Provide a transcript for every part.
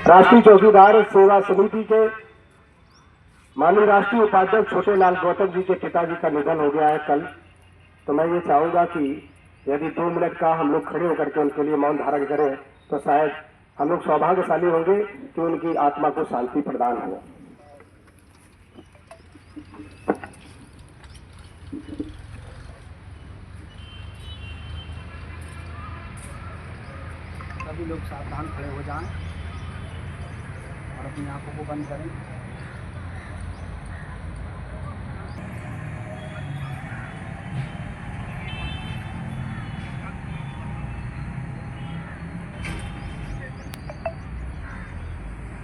राष्ट्रीय चौकीदार सेवा समिति के माननीय राष्ट्रीय उपाध्यक्ष छोटेलाल गौतम जी के पिताजी का निधन हो गया है कल। तो मैं ये चाहूंगा कि यदि 2 मिनट का हम लोग खड़े होकर के उनके लिए मौन धारण करें तो शायद हम लोग सौभाग्यशाली होंगे कि उनकी आत्मा को शांति प्रदान हो। सभी लोग सावधान खड़े हो जाएं और अपनी आंखों को बंद करें।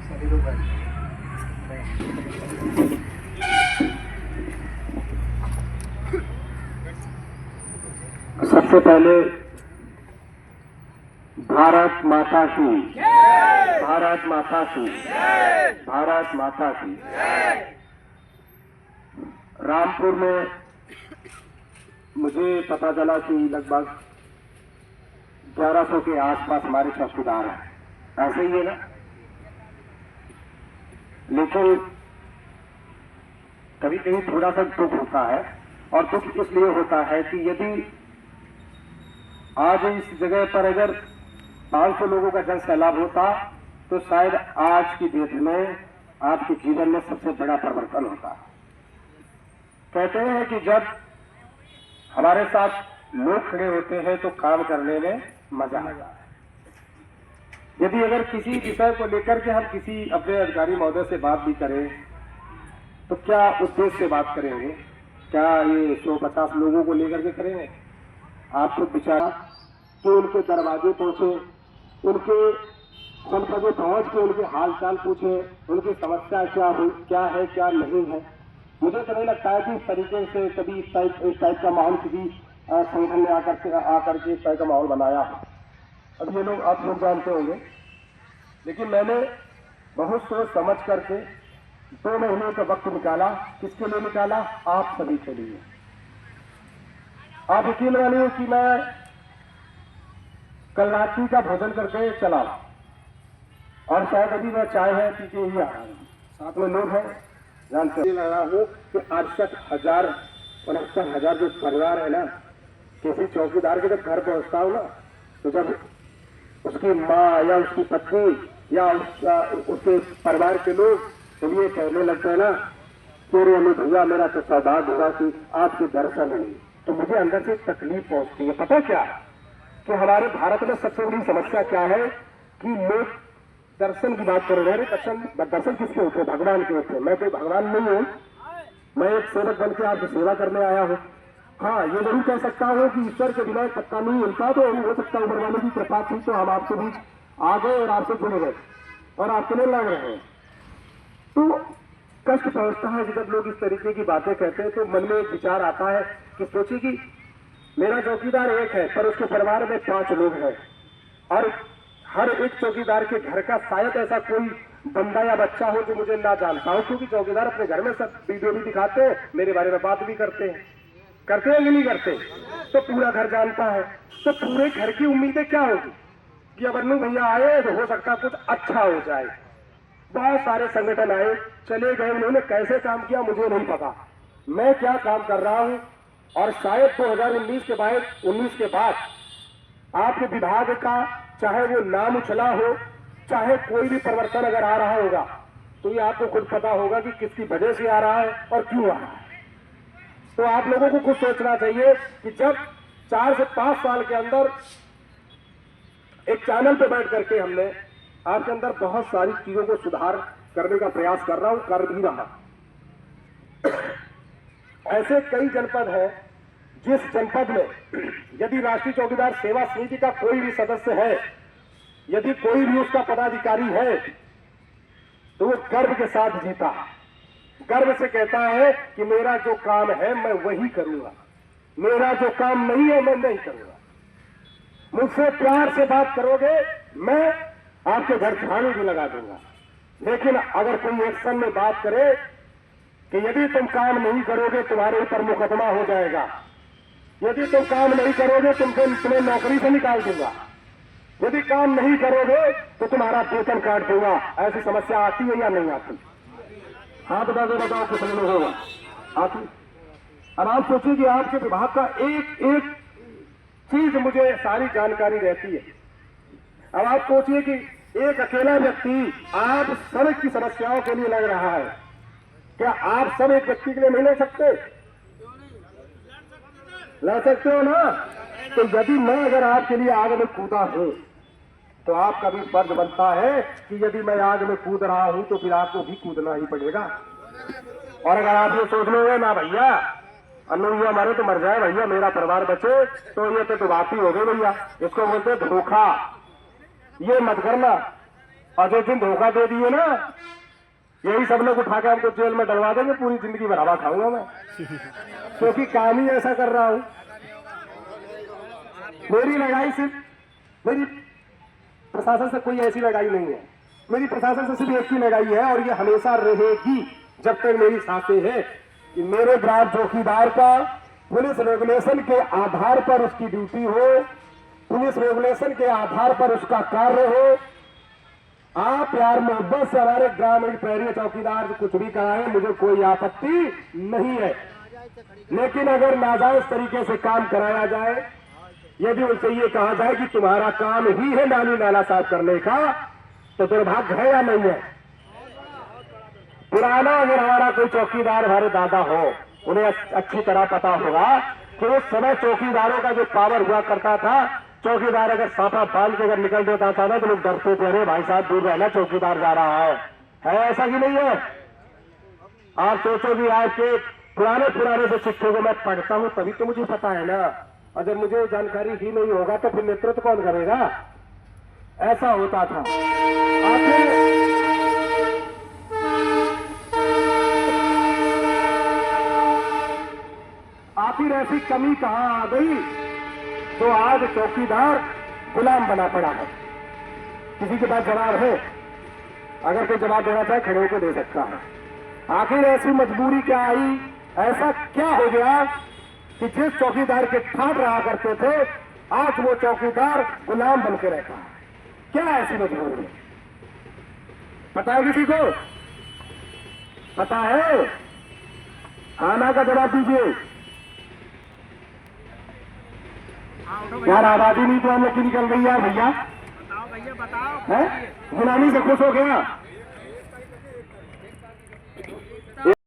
सभी लोग सबसे पहले भारत माता की, भारत माता की, भारत माता की। रामपुर में मुझे पता चला कि लगभग 1100 के आसपास हमारे चौकीदार हैं, ऐसे ही है ना। लेकिन कभी कभी थोड़ा सा दुख होता है, और दुख इसलिए होता है कि यदि आज इस जगह पर अगर 500 लोगों का जन सैलाब होता तो शायद आज की डेट में आपके जीवन में सबसे बड़ा परिवर्तन होता। कहते हैं कि जब हमारे साथ लोग खड़े होते हैं तो काम करने में मजा आता है। यदि अगर किसी विषय को लेकर के हम किसी अपने अधिकारी महोदय से बात भी करें तो क्या उद्देश्य से बात करेंगे? क्या ये 150 लोगों को लेकर के करेंगे? आपको विचार कि उनके दरवाजे पहुंचे, उनके जनपदों पहुंच के उनके हालचाल पूछे, उनकी समस्या क्या है क्या नहीं है। मुझे तो नहीं लगता है कि इस तरीके से कभी इस टाइप का माहौल किसी संगठन ने आकर के इस टाइप का माहौल बनाया है। अब ये लोग आप लोग जानते होंगे, लेकिन मैंने बहुत सोच समझ करके 2 महीने का वक्त निकाला। किसके लिए निकाला? आप सभी के लिए। आप यकीन मानिए कि मैं कल रात्रि का भोजन करके चला और शायद अभी मैं चाय है पी के ही आ रहा हूँ। साथ में लोग हैं, जानते लगा हूँ कि 68,000 जो परिवार है ना, किसी चौकीदार के जब घर पहुंचता हूँ ना, तो जब उसकी माँ या उसकी पत्नी या उसके परिवार के लोग तो ये कहने लगते हैं ना, तेरे अनु भैया मेरा तो सौभाग्य हुआ कि आपके दर्शन हुई, तो मुझे अंदर से तकलीफ पहुंचती है। पता क्या कि हमारे भारत में सबसे बड़ी समस्या क्या है कि लोग दर्शन की बात कर रहे हैं। दर्शन किसके होते? भगवान के होते। मैं कोई भगवान नहीं हूं, मैं एक सेवक बन के आपकी सेवा करने आया हूं। हाँ, ये जरूर कह सकता हूं कि ईश्वर के बिना पत्ता नहीं मिलता, तो हो सकता है ऊपर वाले की कृपा थी तो हम आपके बीच आ गए और आपसे जुड़ गए और आपके लिए लग रहे हैं। तो कष्ट पहुंचता है कि जब लोग इस तरीके की बातें कहते हैं, तो मन में एक विचार आता है कि सोचिए कि मेरा चौकीदार एक है पर उसके परिवार में 5 लोग हैं, और हर एक चौकीदार के घर का शायद ऐसा कोई बंदा या बच्चा हो जो मुझे ना जानता हो, क्योंकि चौकीदार अपने घर में सब वीडियो भी दिखाते हैं, मेरे बारे में बात भी करते हैं कि नहीं करते, तो पूरा घर जानता है। तो पूरे घर की उम्मीदें क्या होगी कि अब अन्नू भैया आए तो हो सकता कुछ अच्छा हो जाए। बहुत सारे संगठन आए चले गए, उन्होंने कैसे काम किया मुझे नहीं पता, मैं क्या काम कर रहा हूं। और शायद 2019 के बाद आपके विभाग का चाहे वो नाम उछला हो, चाहे कोई भी परिवर्तन अगर आ रहा होगा, तो ये आपको खुद पता होगा कि किसकी वजह से आ रहा है और क्यों आ रहा है। तो आप लोगों को खुद सोचना चाहिए कि जब 4 से 5 साल के अंदर एक चैनल पे बैठ करके हमने आपके अंदर बहुत सारी चीजों को सुधार करने का प्रयास कर रहा हूं, कर भी रहा। ऐसे कई जनपद हैं जिस जनपद में यदि राष्ट्रीय चौकीदार सेवा समिति का कोई भी सदस्य है, यदि कोई भी उसका पदाधिकारी है, तो वो गर्व के साथ जीता है, गर्व से कहता है कि मेरा जो काम है मैं वही करूंगा, मेरा जो काम नहीं है मैं नहीं करूंगा। मुझसे प्यार से बात करोगे मैं आपके घर झाड़ू भी लगा दूंगा। लेकिन अगर कोई एक्शन में बात करे कि यदि तुम काम नहीं करोगे तुम्हारे ऊपर मुकदमा हो जाएगा, यदि तुम काम नहीं करोगे तुम्हें नौकरी से निकाल दूंगा, यदि काम नहीं करोगे तो तुम्हारा वेतन काट दूंगा। ऐसी समस्या आती है या नहीं आती? हाँ बताओ कितने में होगा आती? अब आप सोचिए कि आपके विभाग का एक एक चीज मुझे सारी जानकारी रहती है। अब आप सोचिए कि एक अकेला व्यक्ति आप सब की समस्याओं के लिए लग रहा है, क्या आप सब एक व्यक्ति के लिए नहीं लड़ सकते? लड़ सकते हो ना? तो यदि मैं अगर आपके लिए आग में कूदा हूं तो आपका भी फर्ज बनता है कि यदि मैं आग में कूद रहा हूं तो फिर आपको भी कूदना ही पड़ेगा। और अगर आप ये सोच लोगे ना भैया अनुया हमारे तो मर जाए भैया मेरा परिवार बचे, तो ये तो बात ही हो गई भैया, इसको बोलते धोखा। ये मत करना। और जिस दिन धोखा दे दिए ना, यही सब लोग उठा के हमको जेल में डलवा देंगे, पूरी जिंदगी भर हवा खाऊंगा मैं, क्योंकि काम ही ऐसा कर रहा हूं। मेरी लड़ाई सिर्फ मेरी प्रशासन से कोई ऐसी लड़ाई नहीं है, मेरी प्रशासन से सिर्फ एक ही लड़ाई है और ये हमेशा रहेगी जब तक मेरी सांसें हैं, कि मेरे ग्राम चौकीदार का पुलिस रेगुलेशन के आधार पर उसकी ड्यूटी हो, पुलिस रेगुलेशन के आधार पर उसका कार्य हो। आप प्यार मोहब्बत से हमारे ग्रामीण पैरिया चौकीदार कुछ भी कराएं, मुझे कोई आपत्ति नहीं है, लेकिन अगर नाजायज तरीके से काम कराया जाए, यदि उनसे ये कहा जाए कि तुम्हारा काम ही है नाली नाला साफ करने का, तो दुर्भाग्य है या नहीं है? पुराना अगर हमारा कोई चौकीदार हमारे दादा हो, उन्हें अच्छी तरह पता होगा कि उस समय चौकीदारों का जो पावर हुआ करता था, चौकीदार अगर साफा बांध के अगर निकल देता था ना तो लोग डरते थे, अरे भाई साहब दूर रहना चौकीदार जा रहा है ऐसा कि नहीं है? आप सोचो कि आपके पुराने जो शिक्षकों को मैं पढ़ता हूं तभी तो मुझे पता है ना, और जब मुझे जानकारी ही नहीं होगा तो फिर नेतृत्व कौन करेगा? ऐसा होता था। आखिर ऐसी कमी कहां आ गई तो आज चौकीदार गुलाम बना पड़ा है? किसी के पास जवाब है? अगर कोई जवाब देना चाहे खड़े होकर दे सकता है। आखिर ऐसी मजबूरी क्या आई, ऐसा क्या हो गया कि जिस चौकीदार के ठाट रहा करते थे आज वो चौकीदार गुलाम बन के रहता है? क्या ऐसी मजबूरी है? पता है किसी को? पता है? आना का जवाब दीजिए। यार आबादी नहीं तो हम लोग की निकल गई यार भैया, बताओ भैया बताओ। है गुलामी से खुश हो गया?